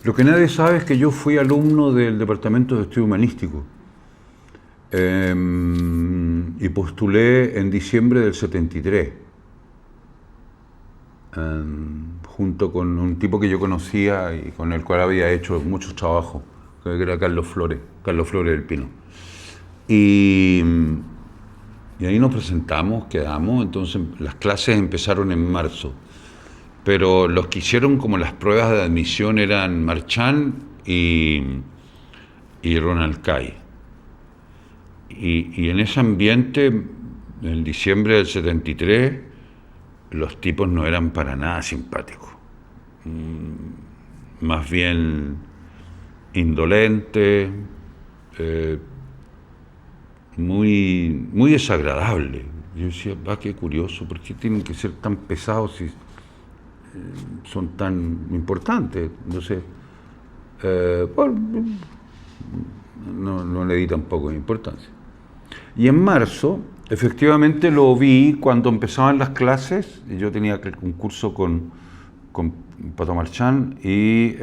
Lo que nadie sabe es que yo fui alumno del Departamento de Estudio Humanístico y postulé en diciembre del 73, junto con un tipo que yo conocía y con el cual había hecho muchos trabajos, que era Carlos Flores del Pino. Y ahí nos presentamos, quedamos, entonces las clases empezaron en marzo. Pero los que hicieron como las pruebas de admisión eran Marchand y Ronald Kay. Y en ese ambiente, en diciembre del 73, los tipos no eran para nada simpáticos. Más bien indolentes, muy desagradable. Yo decía, qué curioso, ¿por qué tienen que ser tan pesados si son tan importantes? Entonces, no le di tampoco importancia. Y en marzo, efectivamente lo vi cuando empezaban las clases. Yo tenía un curso con Pato Marchand y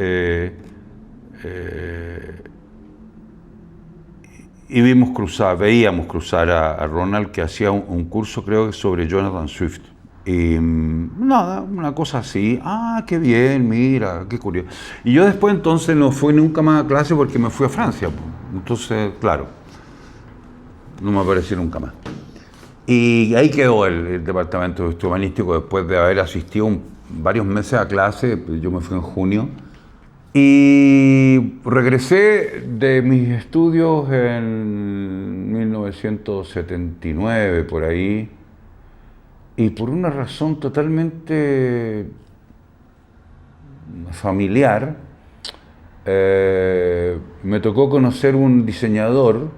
veíamos cruzar a Ronald, que hacía un curso, creo que sobre Jonathan Swift. Y nada, una cosa así, qué bien, mira, qué curioso. Y yo después entonces no fui nunca más a clase porque me fui a Francia. Entonces, claro, no me aparecí nunca más. Y ahí quedó el Departamento de Estudio Humanístico después de haber asistido varios meses a clase. Yo me fui en junio. Y regresé de mis estudios en 1979, por ahí. Y por una razón totalmente familiar, me tocó conocer un diseñador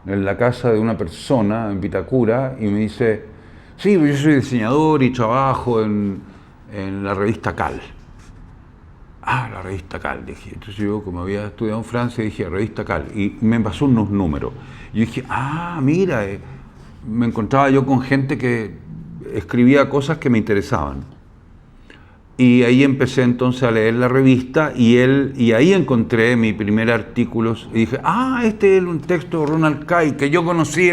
en la casa de una persona en Vitacura y me dice, sí, yo soy diseñador y trabajo en la revista Cal. La revista Cal, dije. Entonces yo, como había estudiado en Francia, dije, revista Cal. Y me pasó unos números. Y yo dije, mira, me encontraba yo con gente que escribía cosas que me interesaban. Y ahí empecé entonces a leer la revista y ahí encontré mi primer artículo y dije, este es un texto de Ronald Kay que yo conocí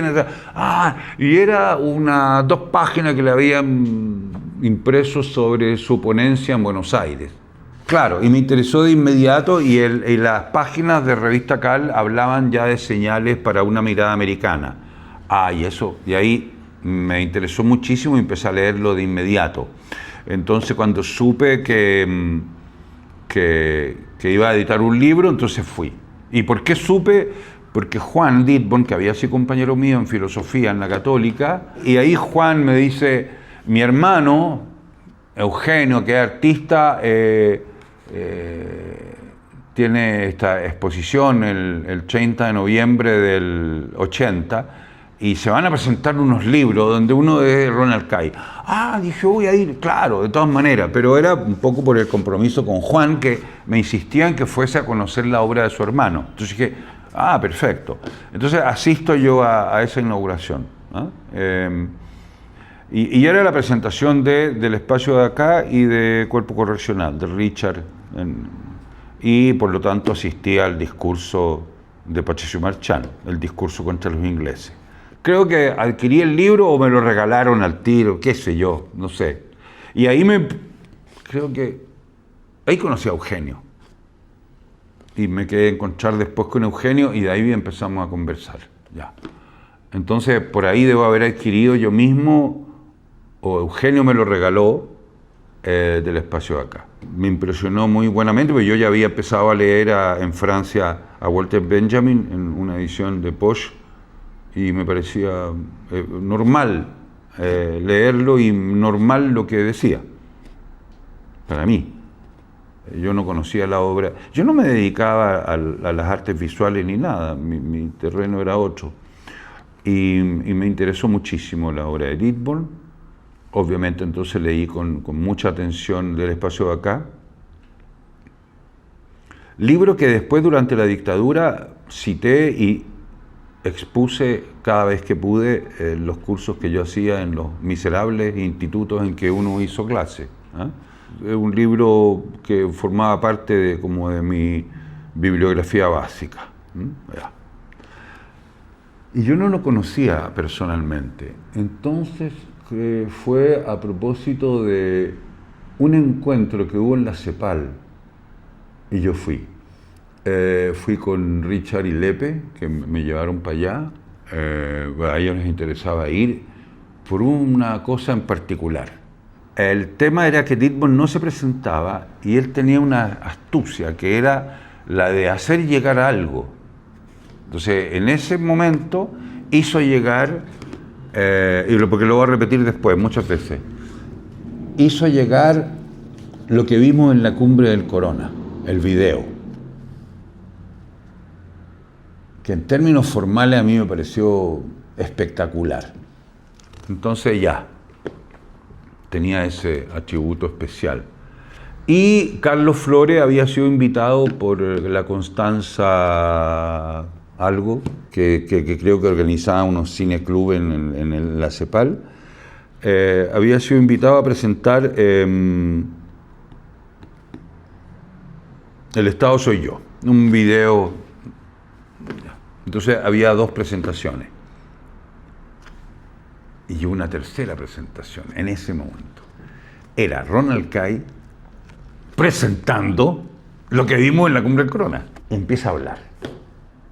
y era 2 páginas que le habían impreso sobre su ponencia en Buenos Aires. Claro, y me interesó de inmediato y las páginas de revista Cal hablaban ya de señales para una mirada americana. Y ahí me interesó muchísimo y empecé a leerlo de inmediato. Entonces cuando supe que iba a editar un libro, entonces fui. ¿Y por qué supe? Porque Juan Dittborn, que había sido compañero mío en filosofía en la Católica, y ahí Juan me dice, mi hermano, Eugenio, que es artista, tiene esta exposición el 30 de noviembre del 80, y se van a presentar unos libros donde uno es Ronald Kay. Dije, voy a ir, claro, de todas maneras, pero era un poco por el compromiso con Juan, que me insistía en que fuese a conocer la obra de su hermano. Entonces dije, perfecto. Entonces asisto yo a esa inauguración, ¿no? Y era la presentación del espacio de acá y de Cuerpo Correccional, de Richard, y por lo tanto asistí al discurso de Patricio Marchand, el discurso contra los ingleses. Creo que adquirí el libro o me lo regalaron al tiro, qué sé yo, no sé. Y ahí ahí conocí a Eugenio. Y me quedé a encontrar después con Eugenio y de ahí empezamos a conversar. Ya. Entonces, por ahí debo haber adquirido yo mismo, o Eugenio me lo regaló, del espacio de acá. Me impresionó muy buenamente, porque yo ya había empezado a leer en Francia a Walter Benjamin en una edición de Poche, y me parecía normal leerlo y normal lo que decía, para mí. Yo no conocía la obra, yo no me dedicaba a las artes visuales ni nada, mi terreno era otro. Y me interesó muchísimo la obra de Dittborn. Obviamente entonces leí con mucha atención del espacio de acá. Libro que después durante la dictadura cité y expuse cada vez que pude los cursos que yo hacía en los miserables institutos en que uno hizo clase. es un libro que formaba parte como de mi bibliografía básica. Ya. Y yo no lo conocía personalmente. Entonces fue a propósito de un encuentro que hubo en la CEPAL y yo fui. Fui con Richard y Lepe, que me llevaron para allá. A ellos les interesaba ir por una cosa en particular. El tema era que Dittborn no se presentaba y él tenía una astucia que era la de hacer llegar algo. Entonces, en ese momento hizo llegar, porque lo voy a repetir después, muchas veces, hizo llegar lo que vimos en la cumbre del Corona, el video, que en términos formales a mí me pareció espectacular. Entonces ya, tenía ese atributo especial. Y Carlos Flores había sido invitado por la Constanza algo, que creo que organizaba unos cineclubes en la CEPAL. Había sido invitado a presentar El Estado soy yo, un video. Entonces había 2 presentaciones. Y una tercera presentación en ese momento. Era Ronald Kay presentando lo que vimos en la cumbre del Corona. Empieza a hablar.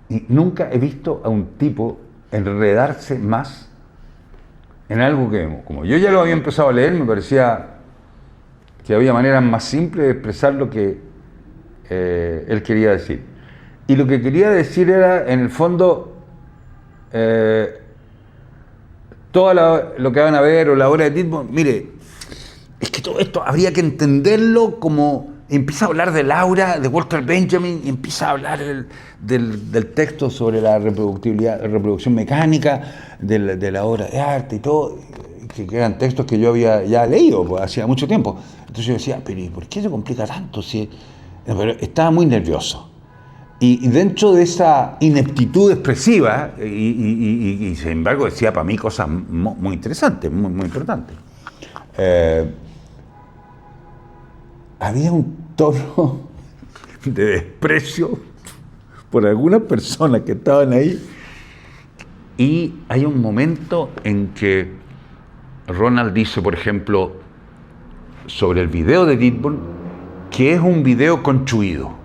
Y nunca he visto a un tipo enredarse más en algo que, como yo ya lo había empezado a leer, me parecía que había maneras más simples de expresar lo que él quería decir. Y lo que quería decir era, en el fondo, todo lo que van a ver o la obra de Dittborn, mire, es que todo esto habría que entenderlo como empieza a hablar de Laura, de Walter Benjamin, y empieza a hablar del texto sobre la reproducción mecánica, de la obra de arte y todo, que eran textos que yo había ya leído pues, hacía mucho tiempo. Entonces yo decía, pero ¿y por qué se complica tanto? Pero estaba muy nervioso. Y dentro de esa ineptitud expresiva, y sin embargo decía para mí cosas muy interesantes, muy importantes, había un tono de desprecio por algunas personas que estaban ahí. Y hay un momento en que Ronald dice, por ejemplo, sobre el video de Dittborn, que es un video construido,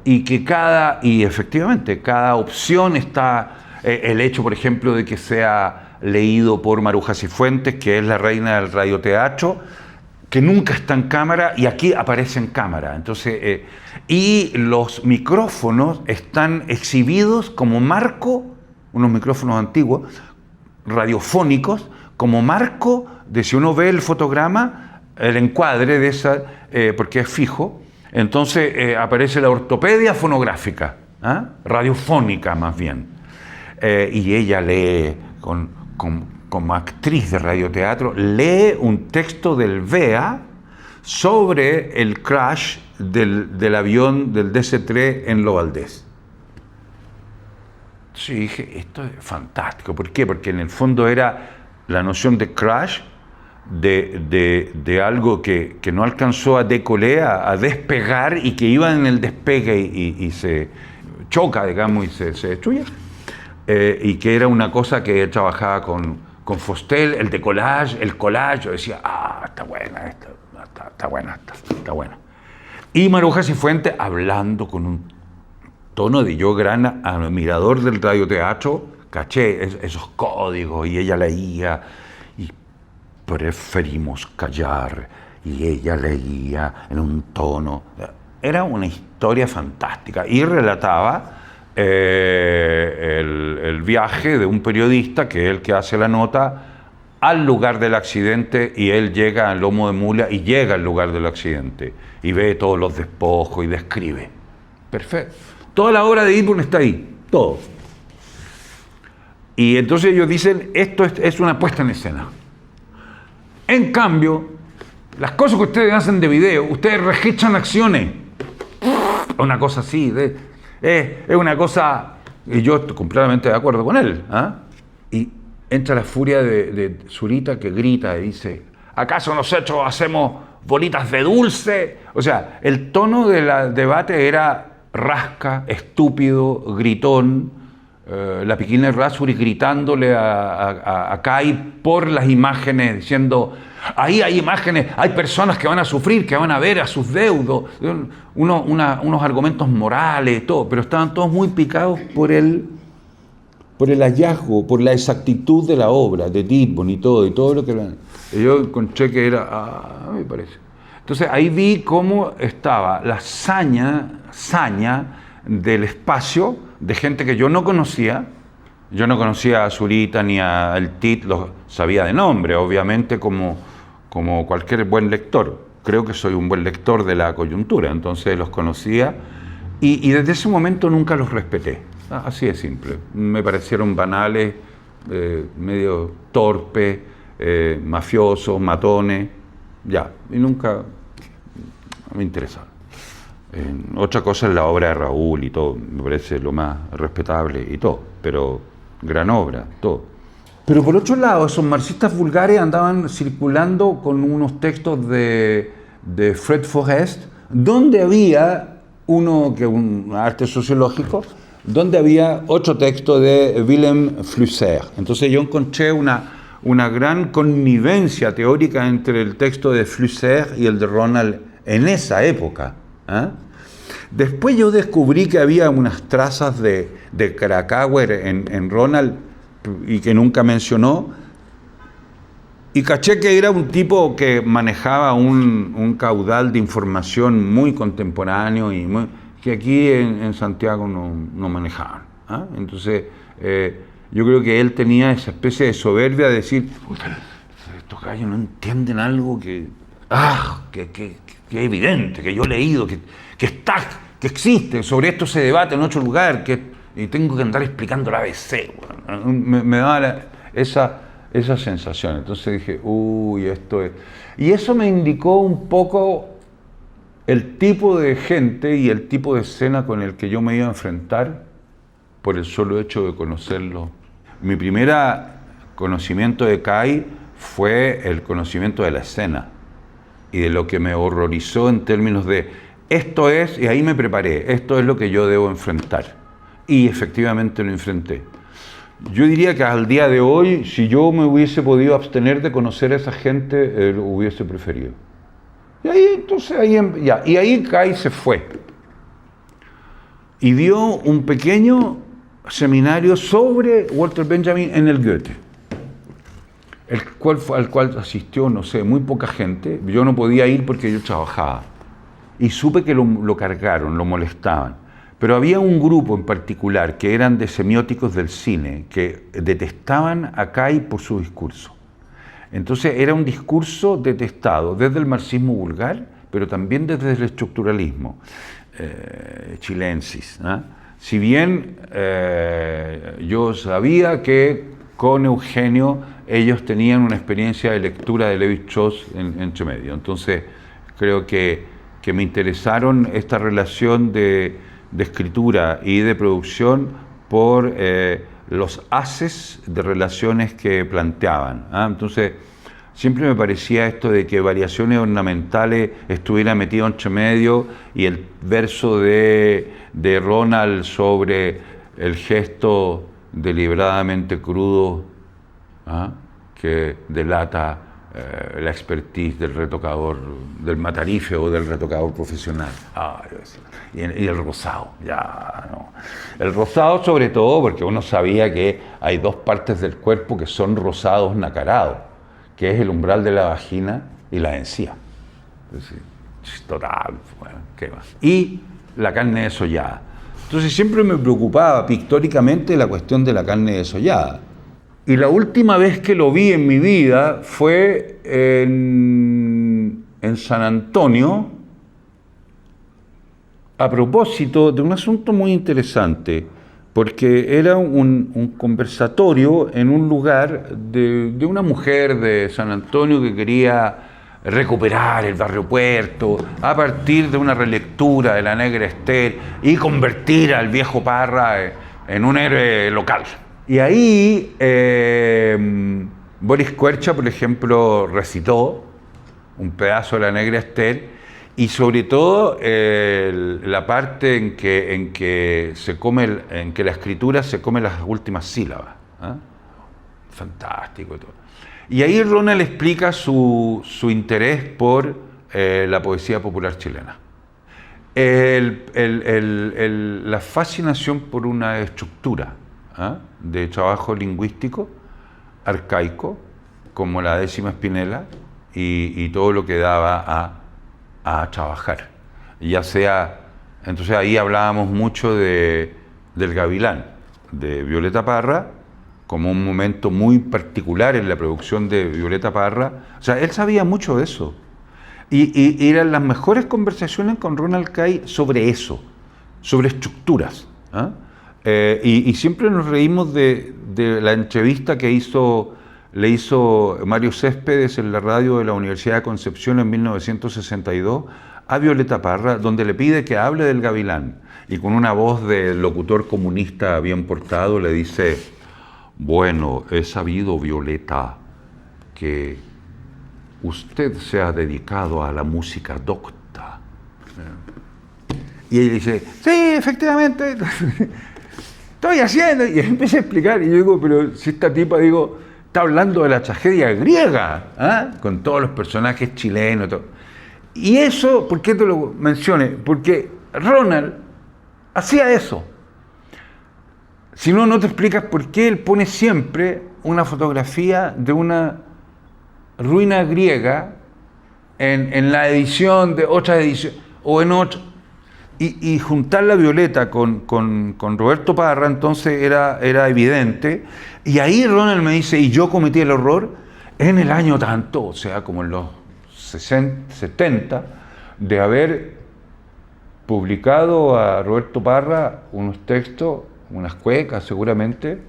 y que efectivamente, cada opción está, el hecho, por ejemplo, de que sea leído por Maruja Cifuentes, que es la reina del radioteatro, que nunca está en cámara, y aquí aparece en cámara. Entonces, y los micrófonos están exhibidos como marco, unos micrófonos antiguos, radiofónicos, como marco de, si uno ve el fotograma, el encuadre de esa, porque es fijo, entonces aparece la ortopedia fonográfica, radiofónica más bien, y ella lee, como actriz de radioteatro, lee un texto del VEA sobre el crash del avión del DC-3 en Lo Valdés. Entonces yo dije, esto es fantástico. ¿Por qué? Porque en el fondo era la noción de crash, de algo que no alcanzó a decoller, a despegar, y que iba en el despegue y se choca, digamos, y se destruye, y que era una cosa que trabajaba con Fostel, el decollage, el collage. Yo decía, está buena esta, está buena. Y Maruja Cifuentes hablando con un tono de yo gran admirador del radioteatro, caché esos códigos, y ella leía, y preferimos callar, y ella leía en un tono. Era una historia fantástica, y relataba el viaje de un periodista, que es el que hace la nota, al lugar del accidente, y él llega al lomo de mula y llega al lugar del accidente y ve todos los despojos y describe. Perfecto. Toda la obra de Dittborn está ahí, todo. Y entonces ellos dicen, esto es una puesta en escena. En cambio, las cosas que ustedes hacen de video, ustedes registran acciones. Una cosa así, es una cosa, y yo estoy completamente de acuerdo con él. Y entra la furia de Zurita, que grita y dice, ¿Acaso nosotros hacemos bolitas de dulce? O sea, el tono del debate era rasca, estúpido, gritón, la Pequina Errázuriz gritándole a Kai por las imágenes, diciendo, ahí hay imágenes, hay personas que van a sufrir, que van a ver a sus deudos, unos argumentos morales, todo, pero estaban todos muy picados por el hallazgo, por la exactitud de la obra, de Didbon y todo lo que... Yo encontré que era, me parece. Entonces ahí vi cómo estaba la saña del espacio de gente que yo no conocía. Yo no conocía a Zurita ni a El Tit, los sabía de nombre, obviamente, como cualquier buen lector. Creo que soy un buen lector de la coyuntura, entonces los conocía y desde ese momento nunca los respeté. Así de simple. Me parecieron banales, medio torpes, mafiosos, matones, ya, y nunca me interesaron. Otra cosa es la obra de Raúl y todo, me parece lo más respetable y todo, pero gran obra, todo. Pero por otro lado, esos marxistas vulgares andaban circulando con unos textos de Fred Forrest, donde había un arte sociológico, donde había otro texto de Willem Flusser. Entonces yo encontré una gran connivencia teórica entre el texto de Flusser y el de Ronald en esa época. Después yo descubrí que había unas trazas de Krakauer en Ronald y que nunca mencionó, y caché que era un tipo que manejaba un caudal de información muy contemporáneo y que aquí en Santiago no manejaban. Entonces yo creo que él tenía esa especie de soberbia de decir, estos gallos no entienden algo que es evidente, que yo he leído, que existe, sobre esto se debate en otro lugar, y tengo que andar explicando la ABC. Bueno, me daba esa sensación. Entonces dije, esto es... Y eso me indicó un poco el tipo de gente y el tipo de escena con el que yo me iba a enfrentar por el solo hecho de conocerlo. Mi primer conocimiento de Kai fue el conocimiento de la escena y de lo que me horrorizó en términos de esto es, y ahí me preparé, esto es lo que yo debo enfrentar. Y efectivamente lo enfrenté. Yo diría que al día de hoy, si yo me hubiese podido abstener de conocer a esa gente, lo hubiese preferido. Y ahí, entonces, y ahí Kai se fue. Y dio un pequeño seminario sobre Walter Benjamin en el Goethe, al cual asistió, no sé, muy poca gente. Yo no podía ir porque yo trabajaba. Y supe que lo cargaron, lo molestaban. Pero había un grupo en particular que eran de semióticos del cine, que detestaban a Kai por su discurso. Entonces era un discurso detestado desde el marxismo vulgar, pero también desde el estructuralismo chilensis. Si bien yo sabía que con Eugenio ellos tenían una experiencia de lectura de Lévi-Strauss entre medio. Entonces creo que me interesaron esta relación de escritura y de producción por los haces de relaciones que planteaban. Entonces, siempre me parecía esto de que variaciones ornamentales estuviera metido entre medio y el verso de Ronald sobre el gesto deliberadamente crudo que delata la expertise del retocador, del matarife o del retocador profesional. Y el rosado, El rosado sobre todo porque uno sabía que hay dos partes del cuerpo que son rosados nacarados, que es el umbral de la vagina y la encía. Total, bueno, ¿qué más? Y la carne desollada. Entonces siempre me preocupaba pictóricamente la cuestión de la carne desollada. Y la última vez que lo vi en mi vida fue en San Antonio, a propósito de un asunto muy interesante, porque era un conversatorio en un lugar de una mujer de San Antonio que quería recuperar el barrio Puerto a partir de una relectura de La Negra Esther y convertir al viejo Parra en un héroe local. Y ahí Boris Kuercha, por ejemplo, recitó un pedazo de la Negra Esther, y sobre todo la parte en que la escritura se come las últimas sílabas. ¿Eh? Fantástico y todo. Y ahí Ronald explica su interés por la poesía popular chilena. La fascinación por una estructura de trabajo lingüístico arcaico, como la 10ª Espinela, y todo lo que daba a trabajar. Ya sea, entonces ahí hablábamos mucho del Gavilán, de Violeta Parra, como un momento muy particular en la producción de Violeta Parra. O sea, él sabía mucho de eso. Y eran las mejores conversaciones con Ronald Kay sobre eso, sobre estructuras. Y siempre nos reímos de la entrevista que le hizo Mario Céspedes en la radio de la Universidad de Concepción en 1962 a Violeta Parra, donde le pide que hable del Gavilán. Y con una voz de locutor comunista bien portado le dice: bueno, he sabido, Violeta, que usted se ha dedicado a la música docta. Y ella dice: sí, efectivamente, estoy haciendo. Y empieza a explicar, y yo digo: pero si esta tipa, digo, está hablando de la tragedia griega, con todos los personajes chilenos. Todo. Y eso, ¿por qué te lo mencioné? Porque Ronald hacía eso. Si no, no te explicas por qué él pone siempre una fotografía de una ruina griega en la edición de otra edición, o en otra. Y juntar la Violeta con Roberto Parra, entonces era evidente. Y ahí Ronald me dice: y yo cometí el error en el año tanto, o sea, como en los 60, 70, de haber publicado a Roberto Parra unos textos, unas cuecas seguramente,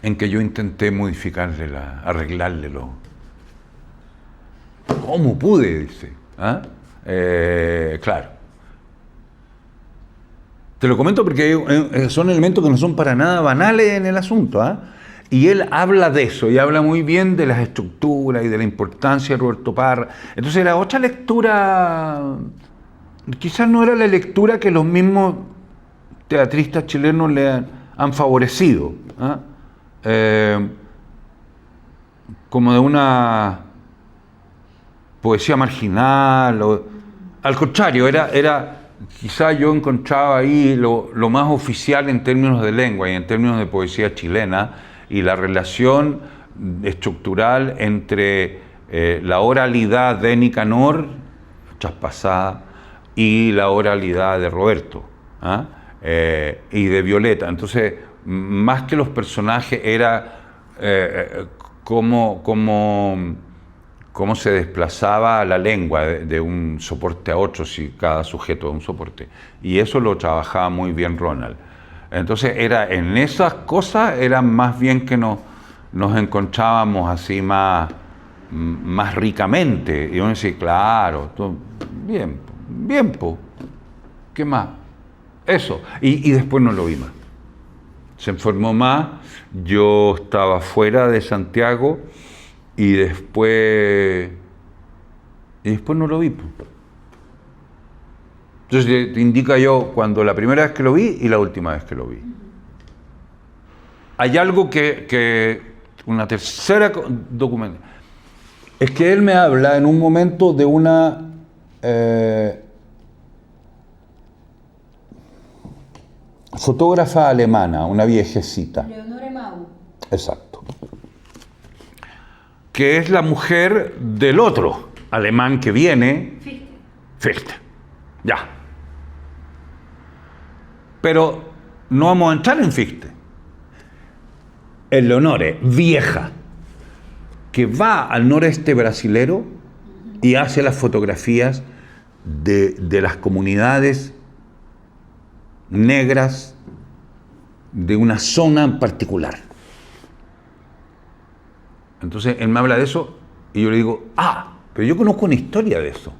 en que yo intenté modificarle, arreglárlelo. ¿Cómo pude? Dice. Claro. Te lo comento porque son elementos que no son para nada banales en el asunto. Y él habla de eso, y habla muy bien de las estructuras y de la importancia de Roberto Parra. Entonces era otra lectura, quizás no era la lectura que los mismos teatristas chilenos le han favorecido. Como de una poesía marginal. Al contrario, quizá yo encontraba ahí lo más oficial en términos de lengua y en términos de poesía chilena, y la relación estructural entre la oralidad de Nicanor, traspasada, y la oralidad de Roberto y de Violeta. Entonces, más que los personajes, era cómo se desplazaba la lengua de un soporte a otro, si cada sujeto es un soporte. Y eso lo trabajaba muy bien Ronald. Entonces, en esas cosas era más bien que nos encontrábamos así más ricamente. Y uno decía: claro, bien, po. ¿Qué más? Eso. Y después no lo vi más. Se enfermó más. Yo estaba fuera de Santiago. Y después no lo vi. Entonces te indica yo cuando la primera vez que lo vi y la última vez que lo vi. Hay algo que una tercera documento, es que él me habla en un momento de una fotógrafa alemana, una viejecita. Leonore Mau. Exacto. Que es la mujer del otro alemán que viene. Fichte. Ya. Pero no vamos a entrar en Fichte. Es Leonore, vieja, que va al noreste brasilero y hace las fotografías de las comunidades negras de una zona en particular. Entonces él me habla de eso y yo le digo: pero yo conozco una historia de eso.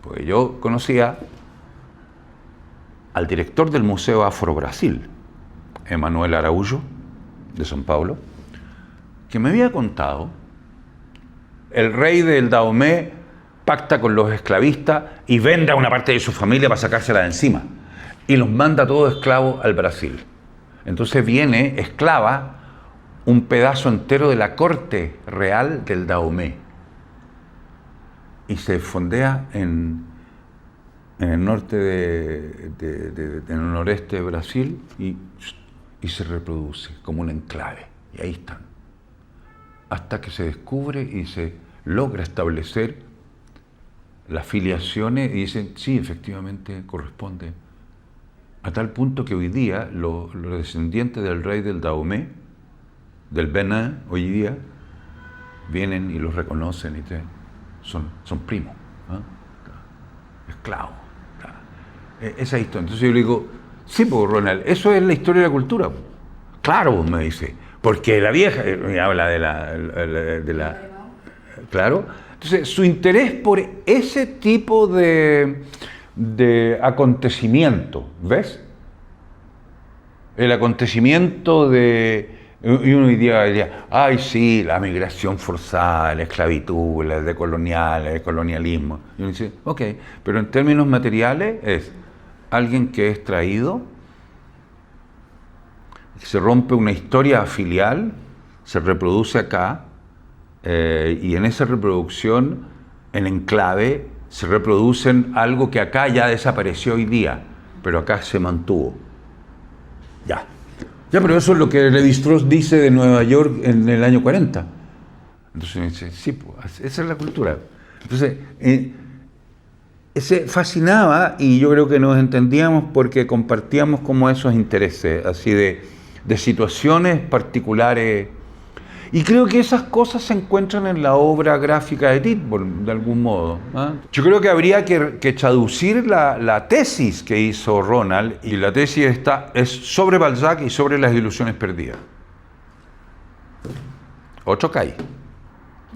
Porque yo conocía al director del Museo Afro Brasil, Emanuel Araújo, de São Paulo, que me había contado el rey del Dahomey pacta con los esclavistas y vende a una parte de su familia para sacársela de encima. Y los manda todos esclavos al Brasil. Entonces viene esclava un pedazo entero de la corte real del Dahomey. Y se fondea en el norte en el noreste de Brasil y se reproduce como un enclave. Y ahí están. Hasta que se descubre y se logra establecer las filiaciones y dicen, sí, efectivamente corresponde. A tal punto que hoy día los descendientes del rey del Dahomey, del Benin, hoy día, vienen y los reconocen y son primos, esclavos. Esa historia. Entonces yo le digo, sí, pues Ronald, eso es la historia de la cultura. Claro, me dice, porque la vieja, me habla de la claro. Entonces su interés por ese tipo de acontecimiento, ¿ves? El acontecimiento y uno diría, ay sí, la migración forzada, la esclavitud, el colonialismo. Y uno dice, ok, pero en términos materiales es alguien que es traído, se rompe una historia filial, se reproduce acá, y en esa reproducción, en enclave, se reproducen algo que acá ya desapareció hoy día, pero acá se mantuvo. Ya, pero eso es lo que Lévi-Strauss dice de Nueva York en el año 40. Entonces me dice, sí, pues, esa es la cultura. Entonces, se fascinaba y yo creo que nos entendíamos porque compartíamos como esos intereses, así de situaciones particulares. Y creo que esas cosas se encuentran en la obra gráfica de Titbol, de algún modo. Yo creo que habría que traducir la tesis que hizo Ronald, y la tesis es sobre Balzac y sobre las ilusiones perdidas. Otro cae.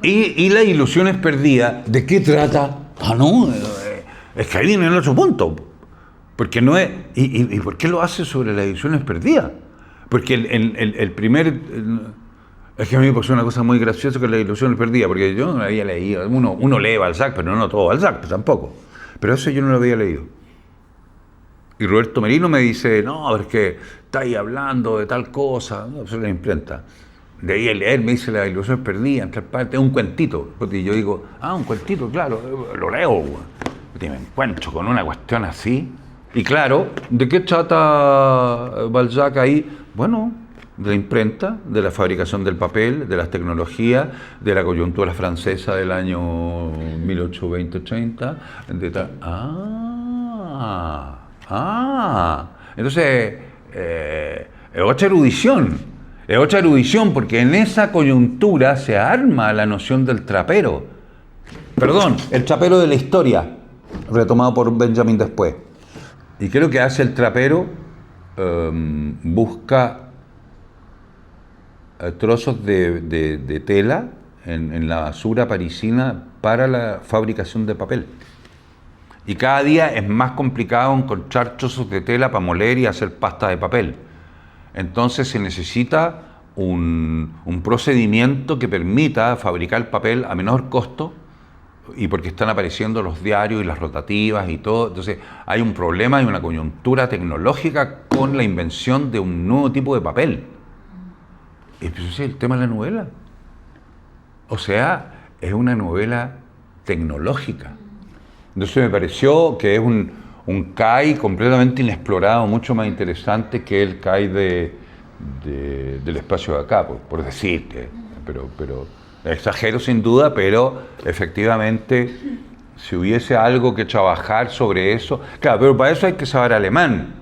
Y las ilusiones perdidas, ¿de qué trata? Es que ahí viene el otro punto. Porque no es. ¿Y por qué lo hace sobre las ilusiones perdidas? Porque el primer. Es que a mí me pasó una cosa muy graciosa con las ilusiones perdidas, porque yo no la había leído. Uno lee Balzac, pero no todo Balzac, pues tampoco. Pero eso yo no lo había leído. Y Roberto Merino me dice, no, es que está ahí hablando de tal cosa. No, eso es la imprenta. De ahí a leer, me dice las ilusiones perdidas, en tal parte, es un cuentito. Y yo digo, un cuentito, claro, lo leo. Y me encuentro con una cuestión así. Y claro, ¿de qué trata Balzac ahí? Bueno, de la imprenta, de la fabricación del papel, de las tecnologías, de la coyuntura francesa del año 1820-30. Entonces, es otra erudición. Es otra erudición porque en esa coyuntura se arma la noción del trapero. Perdón, el trapero de la historia, retomado por Benjamin después. Y creo que hace el trapero, busca trozos de tela en la basura parisina para la fabricación de papel. Y cada día es más complicado encontrar trozos de tela para moler y hacer pasta de papel. Entonces se necesita un procedimiento que permita fabricar papel a menor costo, y porque están apareciendo los diarios y las rotativas y todo. Entonces hay un problema y una coyuntura tecnológica con la invención de un nuevo tipo de papel. Y ese es el tema de la novela. O sea, es una novela tecnológica. Entonces me pareció que es un CAI completamente inexplorado, mucho más interesante que el CAI del espacio de acá, por decirte. Pero exagero sin duda, pero efectivamente, si hubiese algo que trabajar sobre eso, claro, pero para eso hay que saber alemán,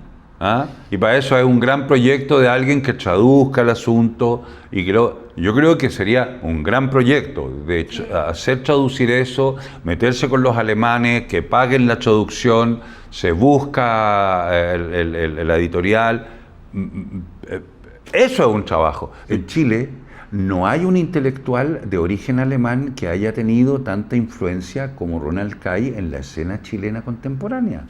y para eso hay un gran proyecto de alguien que traduzca el asunto, y yo creo que sería un gran proyecto de hacer traducir eso, meterse con los alemanes, que paguen la traducción, se busca la editorial, eso es un trabajo. En Chile no hay un intelectual de origen alemán que haya tenido tanta influencia como Ronald Kay en la escena chilena contemporánea.